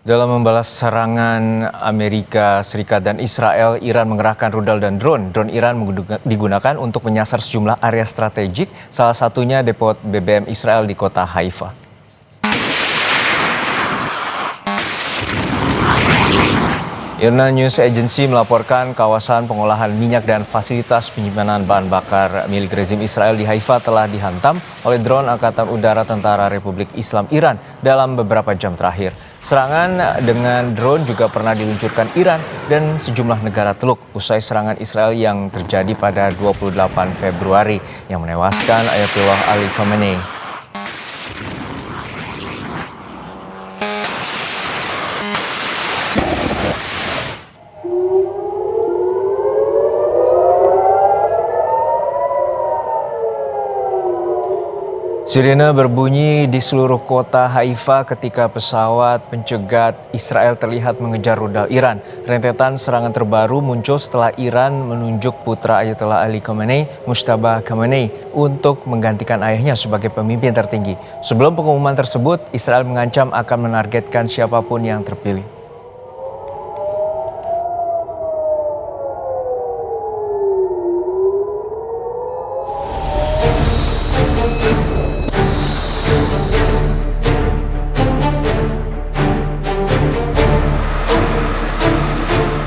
Dalam membalas serangan Amerika Serikat dan Israel, Iran mengerahkan rudal dan drone. Drone Iran digunakan untuk menyasar sejumlah area strategik, salah satunya depo BBM Israel di kota Haifa. IRNA News Agency melaporkan kawasan pengolahan minyak dan fasilitas penyimpanan bahan bakar milik rezim Israel di Haifa telah dihantam oleh drone Angkatan Udara Tentara Republik Islam Iran dalam beberapa jam terakhir. Serangan dengan drone juga pernah diluncurkan Iran dan sejumlah negara Teluk usai serangan Israel yang terjadi pada 28 Februari yang menewaskan Ayatollah Ali Khamenei. Sirene berbunyi di seluruh kota Haifa ketika pesawat pencegat Israel terlihat mengejar rudal Iran. Rentetan serangan terbaru muncul setelah Iran menunjuk putra Ayatollah Ali Khamenei, Mujtaba Khamenei, untuk menggantikan ayahnya sebagai pemimpin tertinggi. Sebelum pengumuman tersebut, Israel mengancam akan menargetkan siapapun yang terpilih.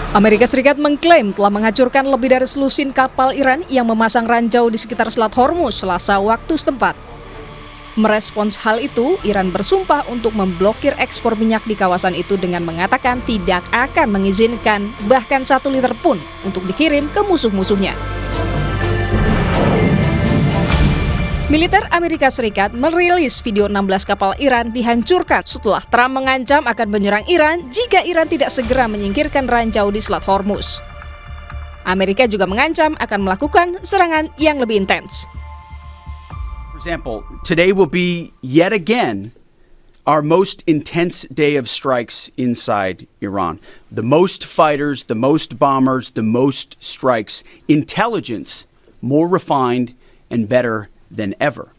Amerika Serikat mengklaim telah menghancurkan lebih dari selusin kapal Iran yang memasang ranjau di sekitar Selat Hormuz Selasa waktu setempat. Merespons hal itu, Iran bersumpah untuk memblokir ekspor minyak di kawasan itu dengan mengatakan tidak akan mengizinkan bahkan 1 liter pun untuk dikirim ke musuh-musuhnya. Militer Amerika Serikat merilis video 16 kapal Iran dihancurkan setelah Trump mengancam akan menyerang Iran jika Iran tidak segera menyingkirkan ranjau di Selat Hormuz. Amerika juga mengancam akan melakukan serangan yang lebih intens. For example, today will be yet again our most intense day of strikes inside Iran. The most fighters, the most bombers, the most strikes. Intelligence more refined and better than ever.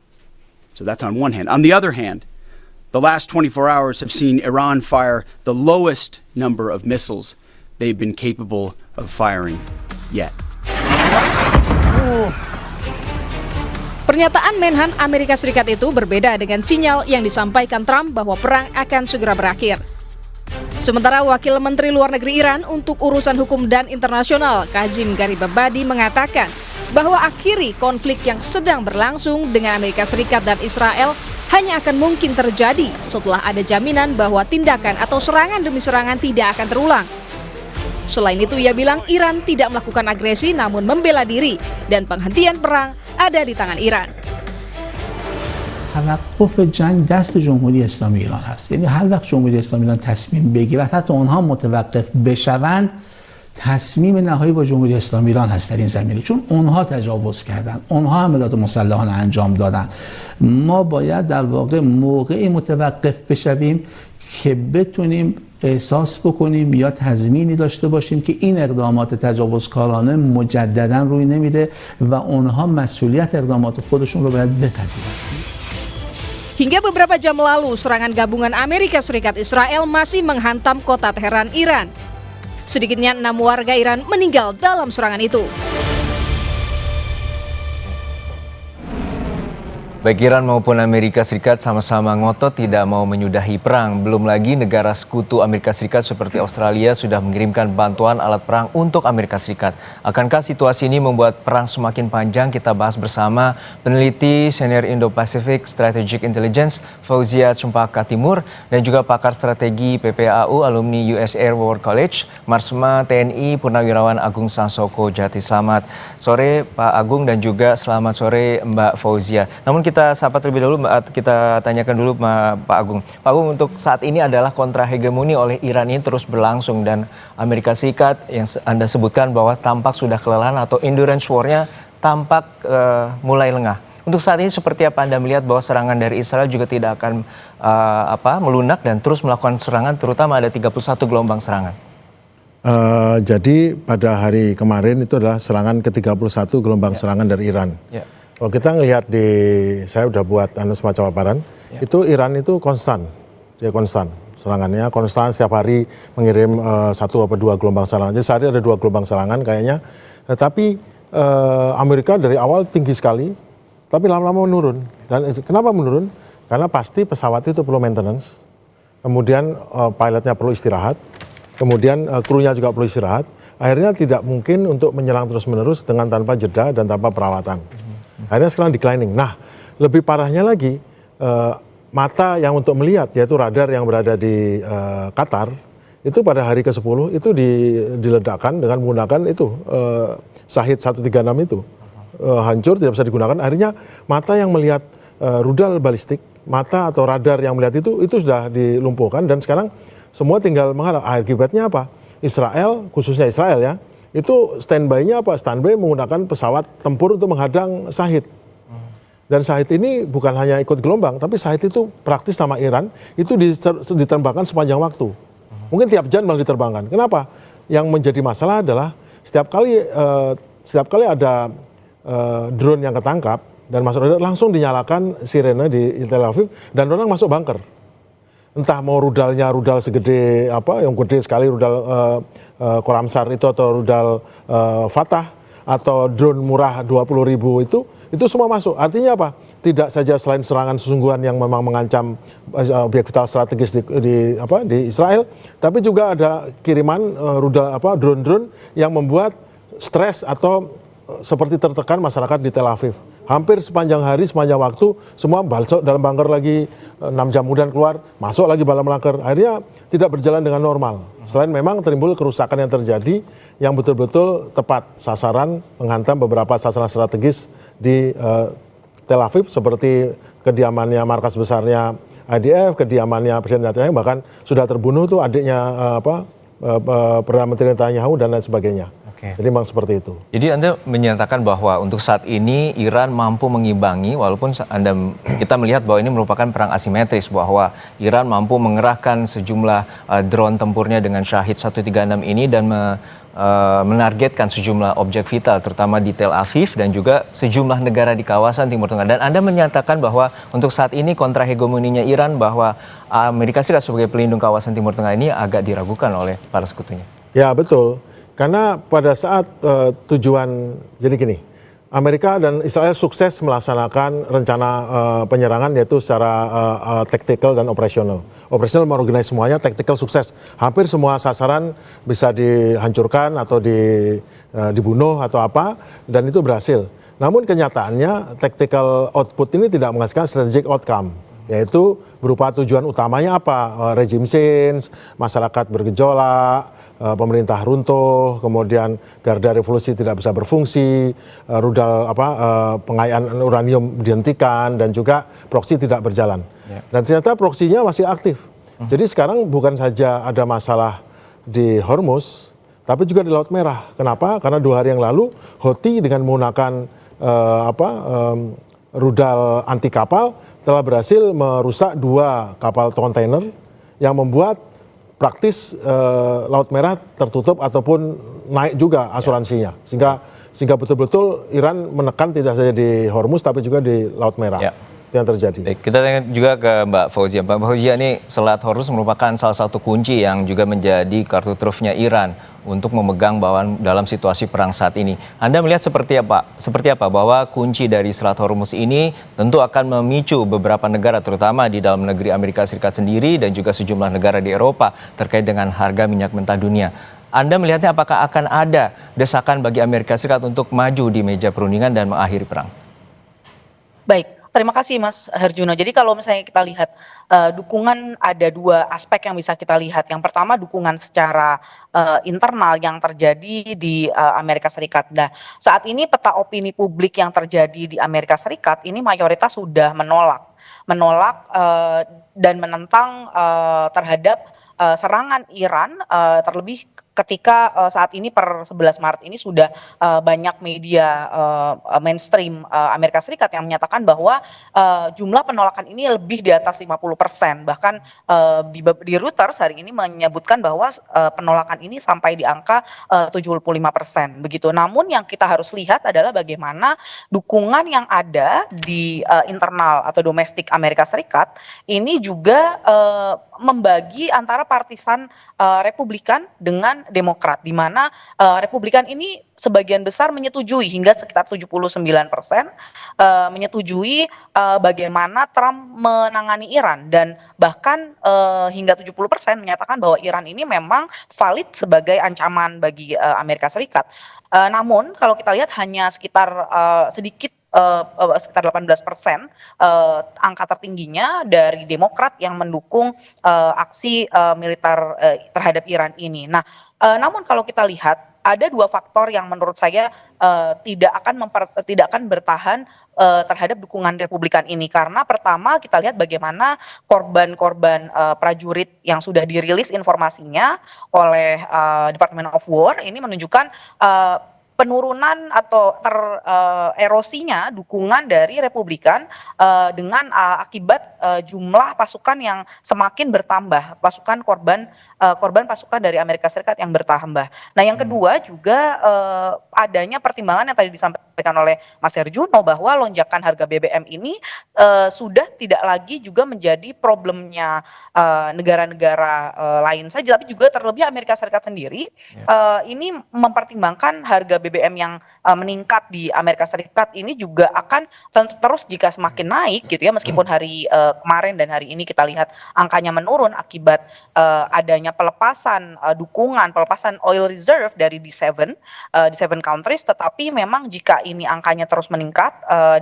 So that's on one hand. On the other hand, the last 24 hours have seen Iran fire the lowest number of missiles they've been capable of firing yet. Pernyataan Menhan Amerika Serikat itu berbeda dengan sinyal yang disampaikan Trump bahwa perang akan segera berakhir. Sementara Wakil Menteri Luar Negeri Iran untuk urusan hukum dan internasional, Kazim Garibabadi, mengatakan bahwa akhiri konflik yang sedang berlangsung dengan Amerika Serikat dan Israel hanya akan mungkin terjadi setelah ada jaminan bahwa tindakan atau serangan demi serangan tidak akan terulang. Selain itu, ia bilang Iran tidak melakukan agresi namun membela diri dan penghentian perang ada di tangan Iran. توقف جنگ دست جمهوری اسلامی ایران هست. یعنی هر وقت جمهوری اسلامی ایران تصمیم بگیرد، حتی اونها متوقف بشوند، تصمیم نهایی با جمهوری اسلامی ایران هست در این زمینه، چون اونها تجاوز کردن، اونها حملات مسلحانه انجام دادن. ما باید در واقع موقعی متوقف بشویم که بتونیم احساس بکنیم یا تضمینی داشته باشیم که این اقدامات تجاوزکارانه مجددا روی نمیده و اونها مسئولیت اقدامات خودشون رو باید بپذیرند. Hingga beberapa jam lalu, serangan gabungan Amerika Serikat Israel masih menghantam kota Teheran, Iran. Sedikitnya 6 warga Iran meninggal dalam serangan itu. Baik Iran maupun Amerika Serikat sama-sama ngotot tidak mau menyudahi perang. Belum lagi negara sekutu Amerika Serikat seperti Australia sudah mengirimkan bantuan alat perang untuk Amerika Serikat. Akankah situasi ini membuat perang semakin panjang? Kita bahas bersama peneliti senior Indo-Pacific Strategic Intelligence Fauzia Cempaka Timur dan juga pakar strategi PPAU alumni US Air War College, Marsma TNI Purnawirawan Agung Sansoko Jati. Selamat sore Pak Agung dan juga selamat sore Mbak Fauzia. Namun kita sapa terlebih dahulu, kita tanyakan dulu Pak Agung. Pak Agung, untuk saat ini adalah kontrahegemoni oleh Iran ini terus berlangsung dan Amerika Serikat yang Anda sebutkan bahwa tampak sudah kelelahan atau endurance war-nya tampak mulai lengah. Untuk saat ini seperti apa Anda melihat bahwa serangan dari Israel juga tidak akan melunak dan terus melakukan serangan, terutama ada 31 gelombang serangan? Jadi pada hari kemarin itu adalah serangan ke-31 gelombang serangan dari Iran. Kalau kita ngelihat saya udah buat semacam paparan, itu Iran itu konstan, dia konstan. serangannya konstan, setiap hari mengirim 1 atau 2 gelombang serangan. Jadi sehari ada 2 gelombang serangan kayaknya. Tapi Amerika dari awal tinggi sekali, tapi lama-lama menurun. Dan kenapa menurun? Karena pasti pesawat itu perlu maintenance, kemudian pilotnya perlu istirahat, kemudian krunya juga perlu istirahat. Akhirnya tidak mungkin untuk menyerang terus-menerus dengan tanpa jeda dan tanpa perawatan. Akhirnya sekarang declining. Nah, lebih parahnya lagi, mata yang untuk melihat, yaitu radar yang berada di Qatar, itu pada hari ke-10 itu diledakkan dengan menggunakan itu, Shahid 136 itu. Hancur, tidak bisa digunakan. Akhirnya mata yang melihat rudal balistik, mata atau radar yang melihat itu sudah dilumpuhkan, dan sekarang semua tinggal mengharap. Akibatnya apa? Israel, khususnya Israel ya, itu standby-nya apa? Standby menggunakan pesawat tempur untuk menghadang Shahid. Dan Shahid ini bukan hanya ikut gelombang, tapi Shahid itu praktis sama Iran, itu diterbangkan sepanjang waktu. Mungkin tiap jam malah diterbangkan. Kenapa? Yang menjadi masalah adalah setiap kali ada drone yang ketangkap dan masuk radar, langsung dinyalakan sirene di Tel Aviv dan orang masuk bunker. Entah mau rudalnya rudal segede apa, yang gede sekali rudal Khoramsar itu, atau rudal Fatah, atau drone murah 20.000 itu semua masuk. Artinya apa? Tidak saja selain serangan sesungguhan yang memang mengancam objek vital strategis di Israel, tapi juga ada kiriman rudal drone-drone yang membuat stres atau seperti tertekan masyarakat di Tel Aviv. Hampir sepanjang hari, sepanjang waktu, semua masuk dalam bunker lagi, 6 jam kemudian keluar, masuk lagi dalam bunker. Akhirnya tidak berjalan dengan normal. Selain memang timbul kerusakan yang terjadi, yang betul-betul tepat sasaran, menghantam beberapa sasaran strategis di Tel Aviv, seperti kediamannya, markas besarnya IDF, kediamannya Presiden Netanyahu, bahkan sudah terbunuh tuh adiknya Perdana Menteri Netanyahu dan lain sebagainya. Jadi memang seperti itu. Jadi Anda menyatakan bahwa untuk saat ini Iran mampu mengimbangi, walaupun kita melihat bahwa ini merupakan perang asimetris, bahwa Iran mampu mengerahkan sejumlah drone tempurnya dengan Shahid 136 ini dan menargetkan sejumlah objek vital, terutama di Tel Aviv dan juga sejumlah negara di kawasan Timur Tengah. Dan Anda menyatakan bahwa untuk saat ini kontra hegemoninya Iran, bahwa Amerika Serikat sebagai pelindung kawasan Timur Tengah ini agak diragukan oleh para sekutunya. Ya, betul. Karena pada saat tujuan, jadi gini, Amerika dan Israel sukses melaksanakan rencana penyerangan, yaitu secara tactical dan operasional. Operasional mengorganize semuanya, tactical sukses. Hampir semua sasaran bisa dihancurkan atau dibunuh atau apa, dan itu berhasil. Namun kenyataannya tactical output ini tidak menghasilkan strategic outcome, yaitu berupa tujuan utamanya apa? Regime change, masyarakat bergejolak, pemerintah runtuh, kemudian garda revolusi tidak bisa berfungsi, rudal pengayaan uranium dihentikan, dan juga proksi tidak berjalan. Dan ternyata proksinya masih aktif. Jadi sekarang bukan saja ada masalah di Hormuz, tapi juga di Laut Merah. Kenapa? Karena 2 hari yang lalu Houthi dengan menggunakan rudal anti kapal telah berhasil merusak 2 kapal kontainer yang membuat praktis Laut Merah tertutup ataupun naik juga asuransinya, sehingga betul-betul Iran menekan tidak saja di Hormuz tapi juga di Laut Merah. Itu yang terjadi. Baik, kita tanya juga ke Mbak Fauzia. Mbak Fauzia, ini Selat Hormuz merupakan salah satu kunci yang juga menjadi kartu trufnya Iran untuk memegang bawahan dalam situasi perang saat ini. Anda melihat seperti apa bahwa kunci dari Selat Hormuz ini tentu akan memicu beberapa negara, terutama di dalam negeri Amerika Serikat sendiri dan juga sejumlah negara di Eropa terkait dengan harga minyak mentah dunia. Anda melihatnya apakah akan ada desakan bagi Amerika Serikat untuk maju di meja perundingan dan mengakhiri perang? Baik. Terima kasih Mas Herjuno. Jadi kalau misalnya kita lihat dukungan, ada 2 aspek yang bisa kita lihat. Yang pertama dukungan secara internal yang terjadi di Amerika Serikat. Nah, saat ini peta opini publik yang terjadi di Amerika Serikat ini mayoritas sudah menolak dan menentang terhadap serangan Iran, terlebih ketika saat ini per 11 Maret ini sudah banyak media mainstream Amerika Serikat yang menyatakan bahwa jumlah penolakan ini lebih di atas 50%. Bahkan di Reuters hari ini menyebutkan bahwa penolakan ini sampai di angka 75%. Begitu. Namun yang kita harus lihat adalah bagaimana dukungan yang ada di internal atau domestik Amerika Serikat ini juga membagi antara partisan Republikan dengan Demokrat, di mana Republikan ini sebagian besar menyetujui hingga sekitar 79% menyetujui bagaimana Trump menangani Iran, dan bahkan hingga 70% menyatakan bahwa Iran ini memang valid sebagai ancaman bagi Amerika Serikat. Namun kalau kita lihat hanya sekitar sekitar 18% angka tertingginya dari Demokrat yang mendukung aksi militer terhadap Iran ini. Nah, namun kalau kita lihat ada dua faktor yang menurut saya tidak akan bertahan terhadap dukungan Republikan ini, karena pertama kita lihat bagaimana korban-korban prajurit yang sudah dirilis informasinya oleh Department of War ini menunjukkan penurunan atau erosinya dukungan dari Republikan dengan akibat jumlah pasukan yang semakin bertambah, korban pasukan dari Amerika Serikat yang bertambah. Nah, yang kedua juga adanya pertimbangan yang tadi disampaikan oleh Mas Herjuno bahwa lonjakan harga BBM ini sudah tidak lagi juga menjadi problemnya negara-negara lain saja, tapi juga terlebih Amerika Serikat sendiri ini mempertimbangkan harga BBM yang meningkat di Amerika Serikat ini juga akan terus jika semakin naik gitu ya, meskipun hari kemarin dan hari ini kita lihat angkanya menurun akibat adanya pelepasan oil reserve dari D7 countries, tetapi memang jika ini angkanya terus meningkat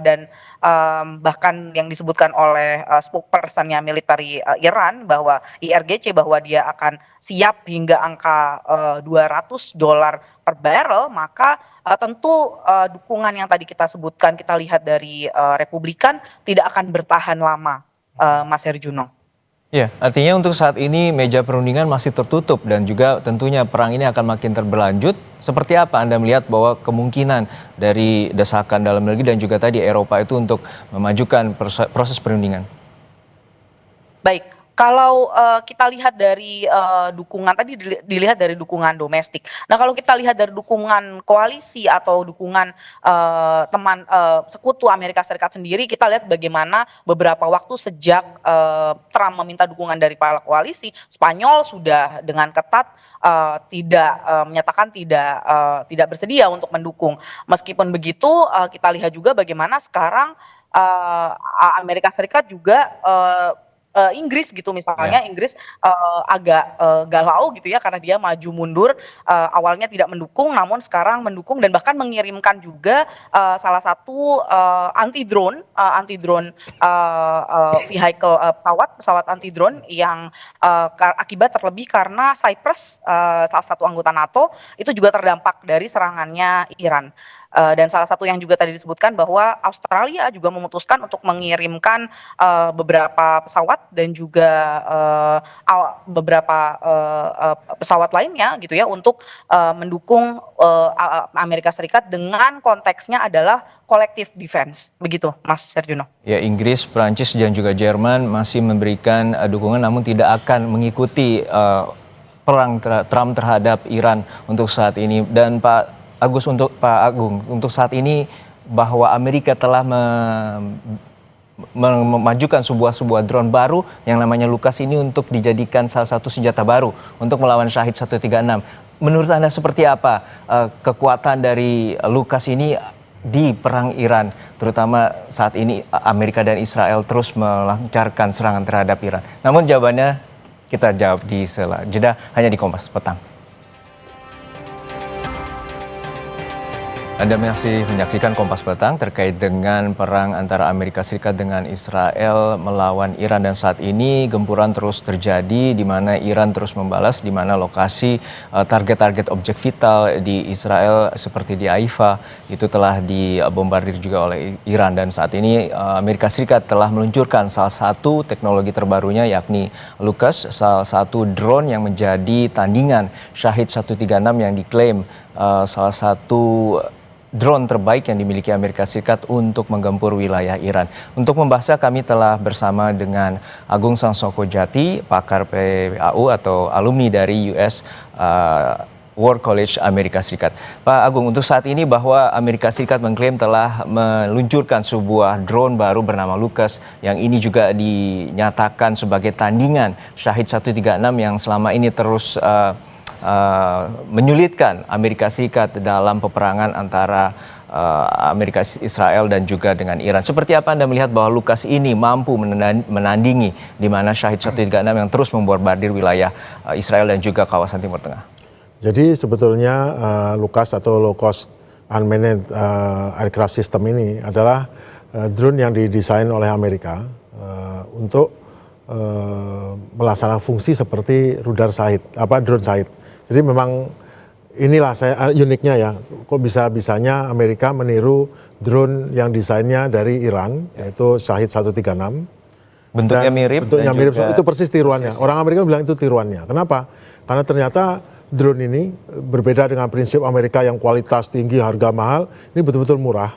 dan bahkan yang disebutkan oleh spokespersonnya military Iran bahwa IRGC bahwa dia akan siap hingga angka $200 per barrel, maka tentu dukungan yang tadi kita sebutkan, kita lihat dari Republikan tidak akan bertahan lama, Mas Herjuno. Ya, artinya untuk saat ini meja perundingan masih tertutup dan juga tentunya perang ini akan makin berlanjut. Seperti apa Anda melihat bahwa kemungkinan dari desakan dalam negeri dan juga tadi Eropa itu untuk memajukan proses perundingan? Baik. Kalau kita lihat dari dukungan tadi dilihat dari dukungan domestik. Nah, kalau kita lihat dari dukungan koalisi atau dukungan teman sekutu Amerika Serikat sendiri, kita lihat bagaimana beberapa waktu sejak Trump meminta dukungan dari para koalisi, Spanyol sudah dengan ketat menyatakan tidak bersedia untuk mendukung. Meskipun begitu, kita lihat juga bagaimana sekarang Amerika Serikat juga Inggris gitu misalnya, Inggris agak galau gitu ya karena dia maju mundur, awalnya tidak mendukung namun sekarang mendukung dan bahkan mengirimkan juga salah satu anti drone vehicle, pesawat anti drone yang akibat terlebih karena Cyprus, salah satu anggota NATO itu juga terdampak dari serangannya Iran. Dan salah satu yang juga tadi disebutkan bahwa Australia juga memutuskan untuk mengirimkan beberapa pesawat dan juga beberapa pesawat lainnya gitu ya untuk mendukung Amerika Serikat dengan konteksnya adalah collective defense, begitu Mas Serjuno. Ya, Inggris, Prancis dan juga Jerman masih memberikan dukungan namun tidak akan mengikuti perang Trump terhadap Iran untuk saat ini. Dan Pak Agung, untuk saat ini bahwa Amerika telah memajukan sebuah drone baru yang namanya Lucas ini untuk dijadikan salah satu senjata baru untuk melawan Syahid 136. Menurut Anda seperti apa kekuatan dari Lucas ini di perang Iran, terutama saat ini Amerika dan Israel terus melancarkan serangan terhadap Iran? Namun jawabannya kita jawab di sela jeda hanya di Kompas Petang. Anda masih menyaksikan Kompas Petang terkait dengan perang antara Amerika Serikat dengan Israel melawan Iran, dan saat ini gempuran terus terjadi di mana Iran terus membalas, di mana lokasi target-target objek vital di Israel seperti di Haifa itu telah dibombardir juga oleh Iran, dan saat ini Amerika Serikat telah meluncurkan salah satu teknologi terbarunya yakni Lucas, salah satu drone yang menjadi tandingan Syahid 136 yang diklaim salah satu drone terbaik yang dimiliki Amerika Serikat untuk menggempur wilayah Iran. Untuk membahasnya kami telah bersama dengan Agung Sansoko Jati, pakar PAU atau alumni dari US War College Amerika Serikat. Pak Agung, untuk saat ini bahwa Amerika Serikat mengklaim telah meluncurkan sebuah drone baru bernama Lucas yang ini juga dinyatakan sebagai tandingan Syahid 136 yang selama ini terus menyulitkan Amerika Serikat dalam peperangan antara Amerika Israel dan juga dengan Iran. Seperti apa Anda melihat bahwa Lucas ini mampu menandingi di mana Syahid 136 yang terus membombardir wilayah Israel dan juga kawasan Timur Tengah? Jadi sebetulnya Lucas atau Low Cost Unmanned Aircraft System ini adalah drone yang didesain oleh Amerika untuk melaksanakan fungsi seperti rudal Shahid, drone Shahid. Jadi memang inilah uniknya ya, kok bisa-bisanya Amerika meniru drone yang desainnya dari Iran, yaitu Syahid 136. Bentuknya mirip. Bentuknya mirip, itu persis tiruannya. Orang Amerika bilang itu tiruannya. Kenapa? Karena ternyata drone ini berbeda dengan prinsip Amerika yang kualitas tinggi, harga mahal. Ini betul-betul murah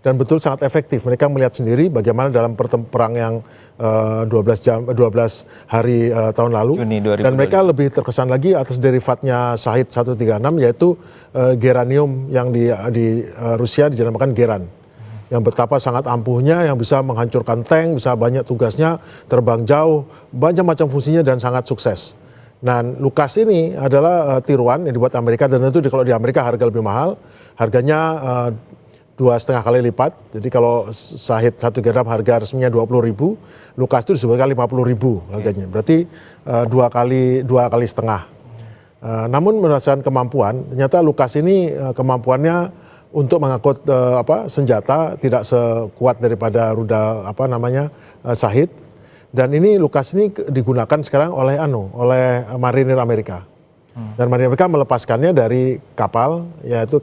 dan betul sangat efektif. Mereka melihat sendiri bagaimana dalam perang yang 12 hari tahun lalu. Juni 2022. Dan mereka lebih terkesan lagi atas derivatnya Syahid 136, yaitu geranium yang di Rusia dinamakan geran. Yang betapa sangat ampuhnya, yang bisa menghancurkan tank, bisa banyak tugasnya, terbang jauh, macam-macam fungsinya dan sangat sukses. Nah, Lucas ini adalah tiruan yang dibuat Amerika, dan tentu kalau di Amerika harga lebih mahal, harganya 2,5 kali lipat. Jadi kalau Syahid 1 gram harga resminya 20.000, Lucas itu disebutkan 50.000 harganya. Berarti dua kali setengah. Namun berdasarkan kemampuan, ternyata Lucas ini kemampuannya untuk mengangkut senjata tidak sekuat daripada rudal Syahid. Dan ini Lucas ini digunakan sekarang oleh marinir Amerika. Dan marinir Amerika melepaskannya dari kapal, yaitu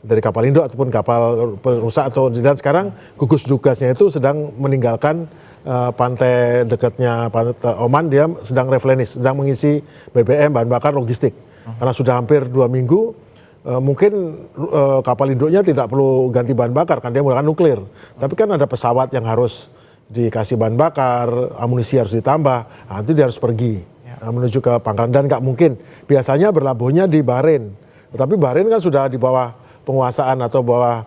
dari kapal induk ataupun kapal perusak, dan sekarang gugus tugasnya itu sedang meninggalkan pantai dekatnya pantai Oman. Dia sedang replenish, sedang mengisi BBM, bahan bakar, logistik. Karena sudah hampir 2 minggu, mungkin kapal induknya tidak perlu ganti bahan bakar, kan dia menggunakan nuklir. Tapi kan ada pesawat yang harus dikasih bahan bakar, amunisi harus ditambah, itu dia harus pergi menuju ke pangkalan, dan nggak mungkin. Biasanya berlabuhnya di Bahrain, tetapi Bahrain kan sudah di bawah penguasaan atau bawah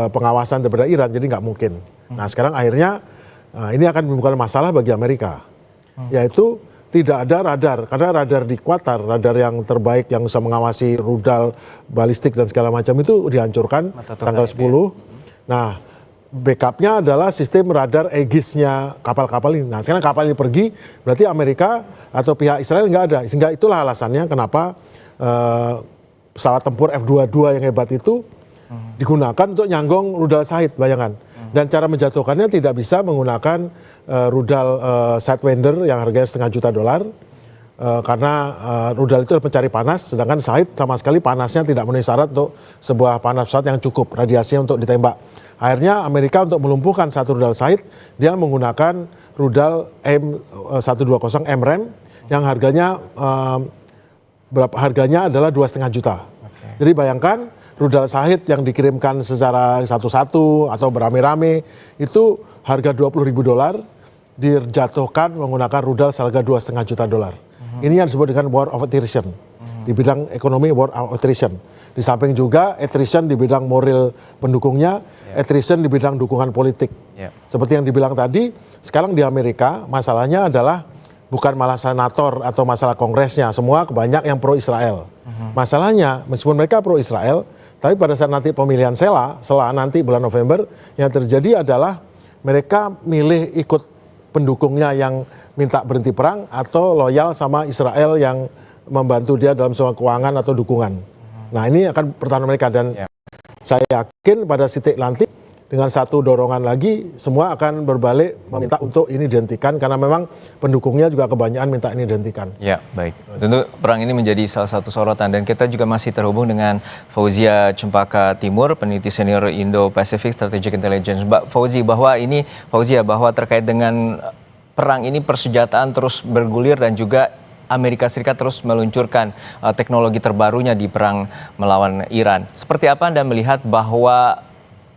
pengawasan daripada Iran, jadi nggak mungkin. Nah sekarang akhirnya ini akan menimbulkan masalah bagi Amerika, yaitu tidak ada radar, karena radar di Qatar, radar yang terbaik yang bisa mengawasi rudal, balistik dan segala macam itu dihancurkan tanggal 10. Nah, backupnya adalah sistem radar Aegis-nya kapal-kapal ini. Nah sekarang kapal ini pergi, berarti Amerika atau pihak Israel nggak ada. Sehingga itulah alasannya kenapa pesawat tempur F-22 yang hebat itu digunakan untuk nyanggong rudal Syahid, bayangkan. Dan cara menjatuhkannya tidak bisa menggunakan rudal Sidewinder yang harganya $500 000, karena rudal itu pencari panas, sedangkan Syahid sama sekali panasnya tidak memenuhi syarat untuk sebuah panas pesawat yang cukup, radiasinya untuk ditembak. Akhirnya Amerika untuk melumpuhkan satu rudal Syahid, dia menggunakan rudal M120 MRAM yang harganya harganya adalah 2,5 juta. Jadi bayangkan rudal Syahid yang dikirimkan secara satu-satu atau beramai-ramai itu harga $20.000 dijatuhkan menggunakan rudal seharga $2,5 juta. Ini yang disebut dengan war of attrition. Di bidang ekonomi, war of attrition. Di samping juga attrition di bidang moral pendukungnya, attrition di bidang dukungan politik. Seperti yang dibilang tadi, sekarang di Amerika masalahnya adalah bukan malah senator atau masalah kongresnya, semua banyak yang pro-Israel. Masalahnya, meskipun mereka pro-Israel, tapi pada saat nanti pemilihan sela nanti bulan November, yang terjadi adalah mereka milih ikut pendukungnya yang minta berhenti perang atau loyal sama Israel yang membantu dia dalam soal keuangan atau dukungan. Nah ini akan pertahanan mereka, dan saya yakin pada titik nanti dengan satu dorongan lagi semua akan berbalik meminta untuk ini dihentikan, karena memang pendukungnya juga kebanyakan minta ini dihentikan. Ya, baik. Tentu perang ini menjadi salah satu sorotan, dan kita juga masih terhubung dengan Fauzia Cempaka Timur, peneliti senior Indo-Pacific Strategic Intelligence. Mbak Fauzi, bahwa terkait dengan perang ini persenjataan terus bergulir dan juga Amerika Serikat terus meluncurkan teknologi terbarunya di perang melawan Iran. Seperti apa Anda melihat bahwa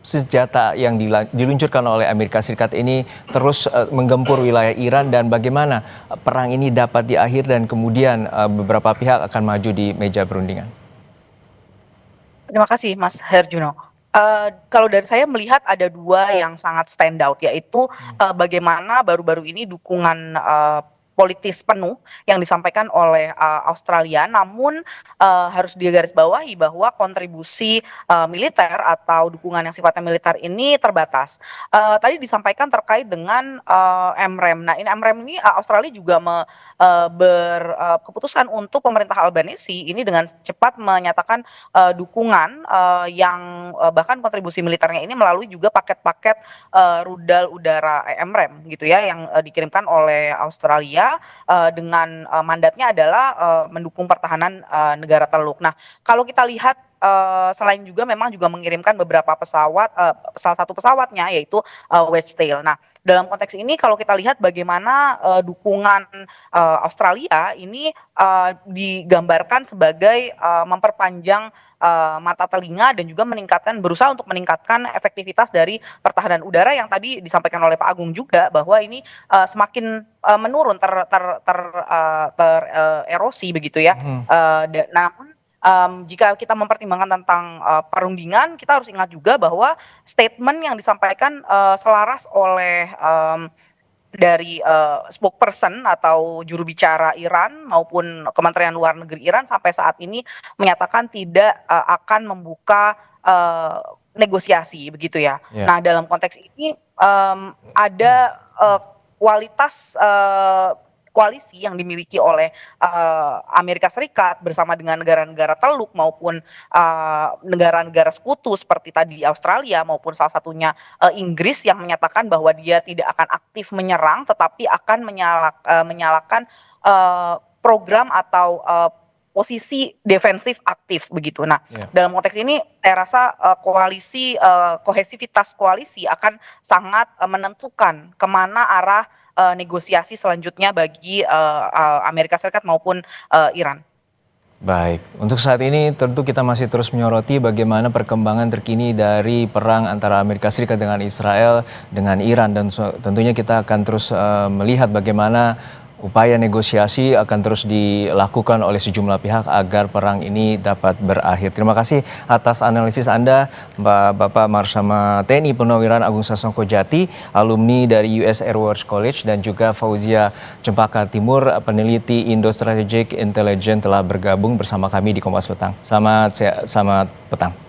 senjata yang diluncurkan oleh Amerika Serikat ini terus menggempur wilayah Iran, dan bagaimana perang ini dapat diakhiri dan kemudian beberapa pihak akan maju di meja perundingan? Terima kasih Mas Herjuno. Kalau dari saya melihat ada dua yang sangat stand out, yaitu bagaimana baru-baru ini dukungan politis penuh yang disampaikan oleh Australia, namun harus digarisbawahi bahwa kontribusi militer atau dukungan yang sifatnya militer ini terbatas. Tadi disampaikan terkait dengan MREM. Nah, ini MREM ini Australia juga berkeputusan untuk pemerintah Albanisi ini dengan cepat menyatakan dukungan yang bahkan kontribusi militernya ini melalui juga paket-paket rudal udara MREM gitu ya, yang dikirimkan oleh Australia dengan mandatnya adalah mendukung pertahanan negara Teluk. Nah, kalau kita lihat selain juga memang juga mengirimkan beberapa pesawat, salah satu pesawatnya yaitu Wedgetail. Nah, dalam konteks ini kalau kita lihat bagaimana dukungan Australia ini digambarkan sebagai memperpanjang mata telinga dan juga berusaha untuk meningkatkan efektivitas dari pertahanan udara yang tadi disampaikan oleh Pak Agung juga, bahwa ini semakin menurun, erosi begitu ya. Namun jika kita mempertimbangkan tentang perundingan, kita harus ingat juga bahwa statement yang disampaikan selaras oleh dari spokesperson atau juru bicara Iran maupun Kementerian Luar Negeri Iran sampai saat ini menyatakan tidak akan membuka negosiasi begitu ya. Nah, dalam konteks ini ada kualitas koalisi yang dimiliki oleh Amerika Serikat bersama dengan negara-negara Teluk maupun negara-negara sekutu seperti tadi Australia maupun salah satunya Inggris yang menyatakan bahwa dia tidak akan aktif menyerang tetapi akan menyalakan program atau posisi defensif aktif begitu. Nah, dalam konteks ini saya rasa kohesivitas koalisi akan sangat menentukan kemana arah negosiasi selanjutnya bagi Amerika Serikat maupun Iran. Baik, untuk saat ini tentu kita masih terus menyoroti bagaimana perkembangan terkini dari perang antara Amerika Serikat dengan Israel, dengan Iran, dan tentunya kita akan terus melihat bagaimana upaya negosiasi akan terus dilakukan oleh sejumlah pihak agar perang ini dapat berakhir. Terima kasih atas analisis Anda, Bapak Marsama TNI Purnawiran Agung Sasongko Jati, alumni dari US Air Force College, dan juga Fauzia Cempaka Timur, peneliti Indo Strategic Intelligence, telah bergabung bersama kami di Kompas Petang. Selamat petang.